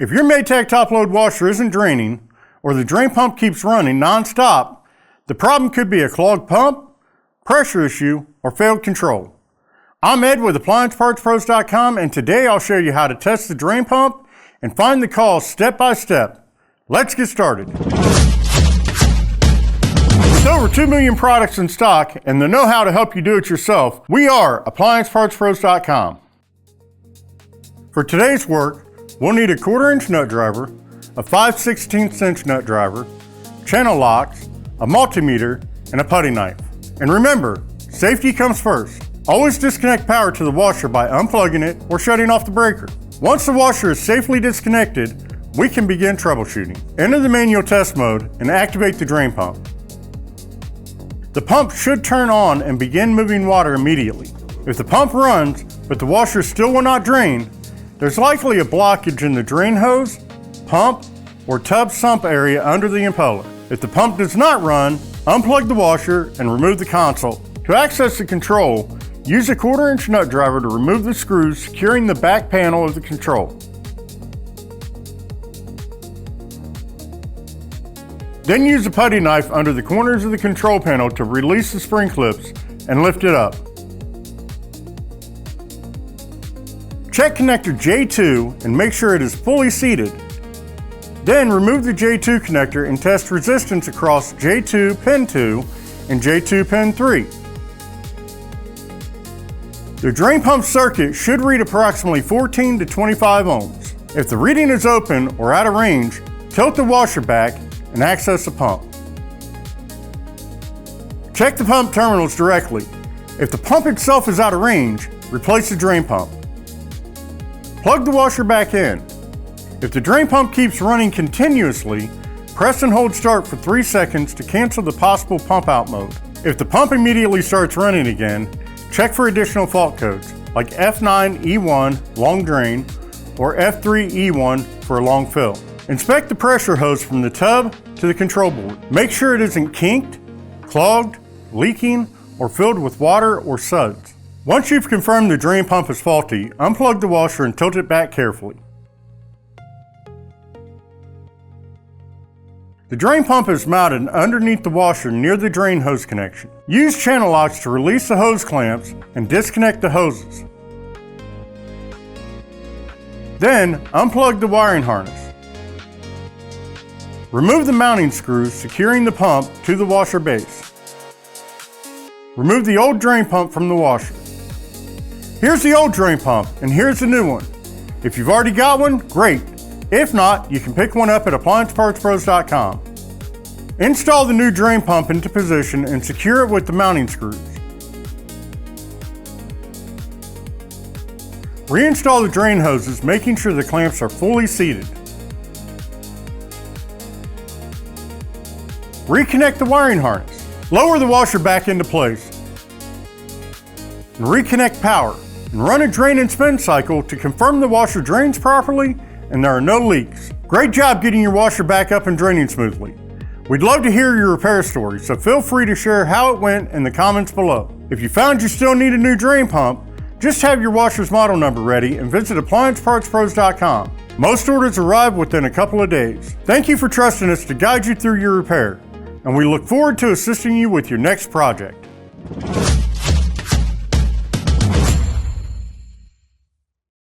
If your Maytag top-load washer isn't draining, or the drain pump keeps running non-stop, the problem could be a clogged pump, pressure issue, or failed control. I'm Ed with AppliancePartsPros.com, and today I'll show you how to test the drain pump and find the cause step by step. Let's get started. With over 2 million products in stock and the know-how to help you do it yourself, we are AppliancePartsPros.com. For today's work, we'll need a 1/4-inch nut driver, a 5/16 inch nut driver, channel locks, a multimeter, and a putty knife. And remember, safety comes first. Always disconnect power to the washer by unplugging it or shutting off the breaker. Once the washer is safely disconnected, we can begin troubleshooting. Enter the manual test mode and activate the drain pump. The pump should turn on and begin moving water immediately. If the pump runs, but the washer still will not drain, there's likely a blockage in the drain hose, pump, or tub sump area under the impeller. If the pump does not run, unplug the washer and remove the console. To access the control, use a 1/4-inch nut driver to remove the screws securing the back panel of the control. Then use a putty knife under the corners of the control panel to release the spring clips and lift it up. Check connector J2 and make sure it is fully seated. Then remove the J2 connector and test resistance across J2 pin 2 and J2 pin 3. The drain pump circuit should read approximately 14 to 25 ohms. If the reading is open or out of range, tilt the washer back and access the pump. Check the pump terminals directly. If the pump itself is out of range, replace the drain pump. Plug the washer back in. If the drain pump keeps running continuously, press and hold start for 3 seconds to cancel the possible pump out mode. If the pump immediately starts running again, check for additional fault codes like F9E1 long drain or F3E1 for a long fill. Inspect the pressure hose from the tub to the control board. Make sure it isn't kinked, clogged, leaking, or filled with water or suds. Once you've confirmed the drain pump is faulty, unplug the washer and tilt it back carefully. The drain pump is mounted underneath the washer near the drain hose connection. Use channel locks to release the hose clamps and disconnect the hoses. Then unplug the wiring harness. Remove the mounting screws securing the pump to the washer base. Remove the old drain pump from the washer. Here's the old drain pump, and here's the new one. If you've already got one, great. If not, you can pick one up at AppliancePartsPros.com. Install the new drain pump into position and secure it with the mounting screws. Reinstall the drain hoses, making sure the clamps are fully seated. Reconnect the wiring harness. Lower the washer back into place. And reconnect power. And run a drain and spin cycle to confirm the washer drains properly and there are no leaks. Great job getting your washer back up and draining smoothly. We'd love to hear your repair story, so feel free to share how it went in the comments below. If you found you still need a new drain pump, just have your washer's model number ready and visit AppliancePartsPros.com. Most orders arrive within a couple of days. Thank you for trusting us to guide you through your repair, and we look forward to assisting you with your next project.